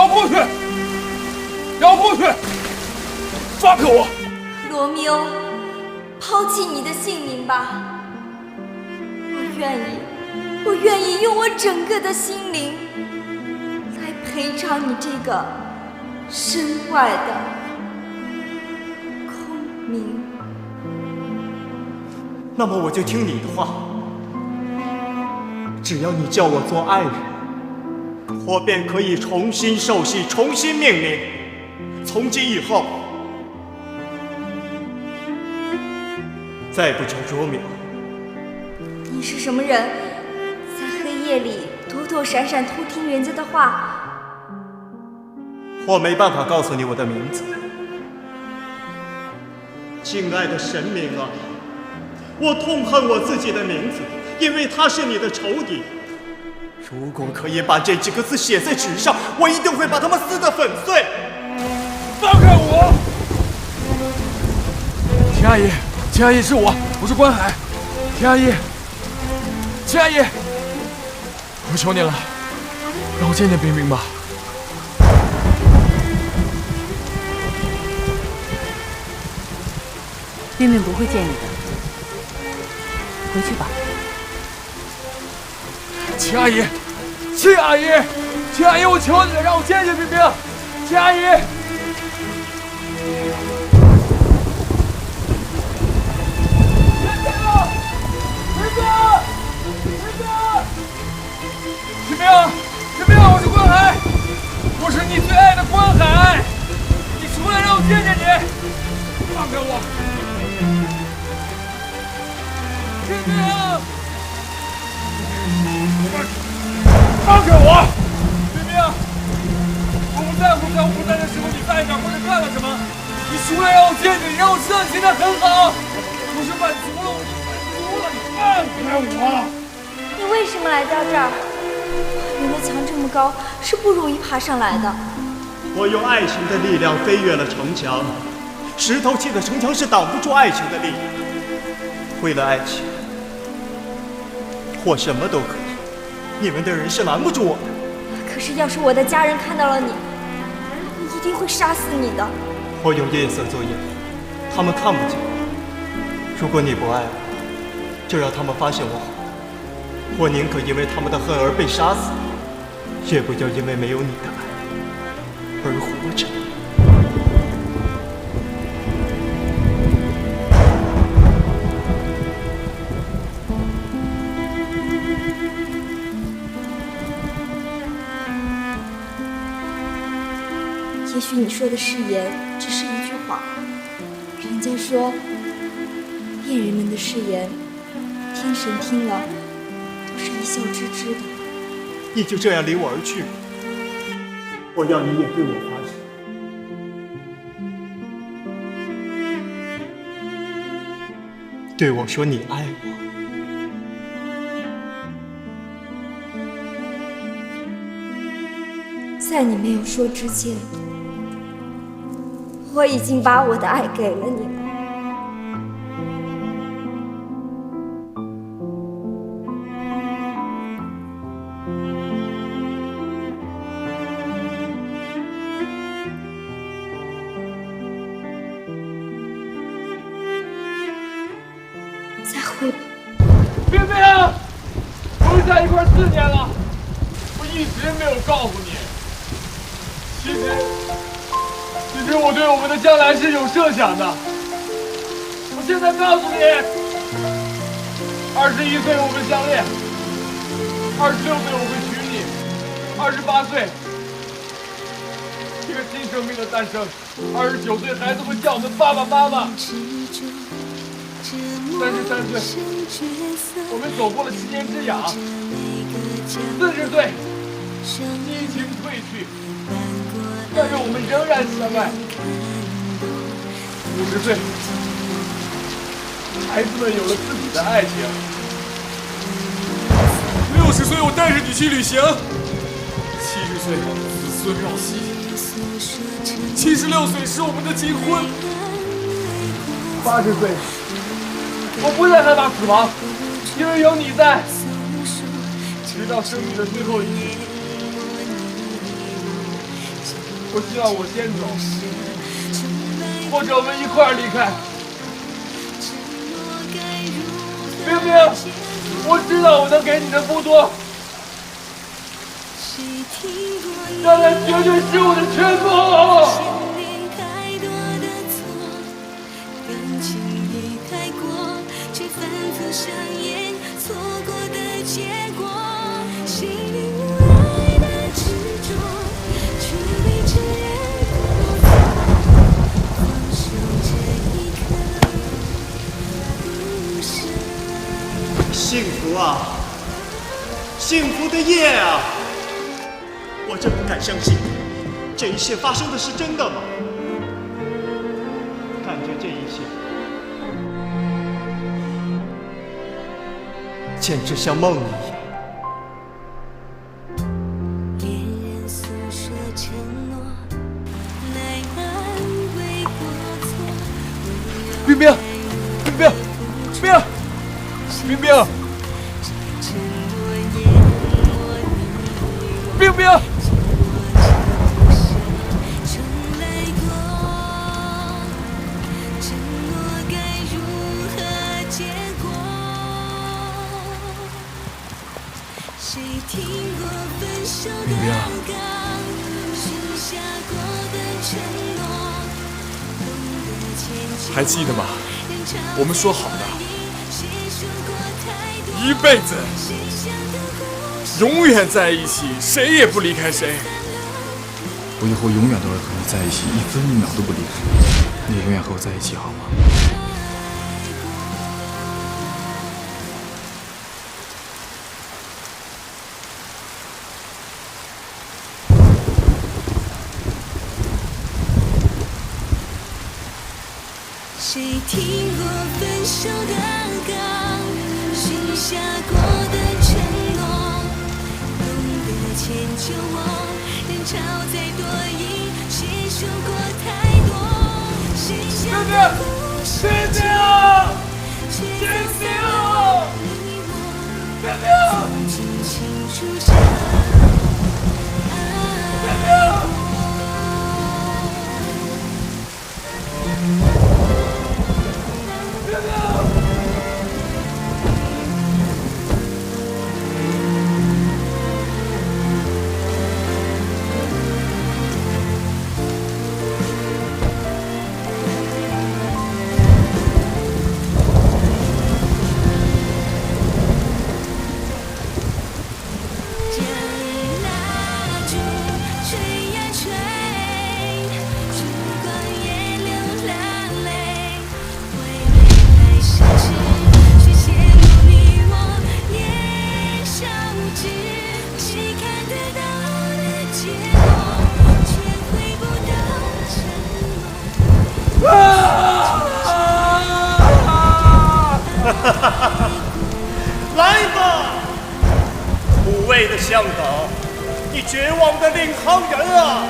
绕过去，绕过去，放开我！罗密欧，抛弃你的性命吧。我愿意用我整个的心灵来赔偿你这个身外的空名。那么我就听你的话，只要你叫我做爱人，我便可以重新受洗，重新命令。从今以后，再不求卓淼。你是什么人？在黑夜里躲躲闪闪偷听人家的话？我没办法告诉你我的名字。敬爱的神明啊，我痛恨我自己的名字，因为它是你的仇敌。如果可以把这几个字写在纸上，我一定会把它们撕得粉碎。放开我！田阿姨，田阿姨是我是关海。田阿姨，田阿姨，我求你了，让我见见冰冰吧。冰冰不会见你的，回去吧。秦阿姨，秦阿姨，秦阿姨，我求你了，让我见见冰冰。秦阿姨，冰冰，我是关海，我是你最爱的关海，你出来让我见见你，放开我，冰冰，放开我，冰冰，我不在乎在我不在的时候你在哪或者干了什么，你出来让我见见你，让我知道你现在很好，我是满足了，你放开我。你为什么来到这儿？人的墙这么高，是不容易爬上来的。我用爱情的力量飞越了城墙，石头砌的城墙是挡不住爱情的力量。为了爱情，我什么都可以，你们的人是拦不住我的。可是要是我的家人看到了你，一定会杀死你的。我用夜色做掩护，他们看不见我。如果你不爱我，就让他们发现我好。我宁可因为他们的恨而被杀死，也不要因为没有你的爱而活着。也许你说的誓言只是一句话，人家说恋人们的誓言，天神听了都是一笑置之的。你就这样离我而去，我要你也对我发誓，对我说你爱我。在你没有说之前，我已经把我的爱给了你了。再会吧，冰冰，我们在一块4年了，我一直没有告诉你。其实我对我们的将来是有设想的。我现在告诉你，21岁我们相恋，26岁我会娶你，28岁一个新生命的诞生，29岁孩子会叫我们爸爸妈妈。33岁，我们走过了7年之痒。40岁，激情褪去，但是我们仍然相爱。50岁，孩子们有了自己的爱情。60岁，我带着你去旅行。70岁，子孙绕膝。76岁是我们的金婚。80岁。我不再害怕死亡，因为有你在，直到生命的最后一刻。我希望我先走，或者我们一块儿离开。冰冰，我知道我能给你的不多，但它绝对是我的全部。幸福啊，幸福的夜啊！我真不敢相信，这一切发生的是真的吗？感觉这一切，简直像梦一样。冰冰，冰冰，冰冰冰。冰冰，还记得吗？我们说好的，一辈子。永远在一起，谁也不离开谁。我以后永远都会和你在一起，一分一秒都不离开你。你也永远和我在一起，好吗？谁听过分手的歌，许下过的承诺？迁就我，人潮再多疑，谁说过太多？谁想的故事结果，却在你我曾经清楚着。来吧，无畏的香港，你绝望的领航员啊！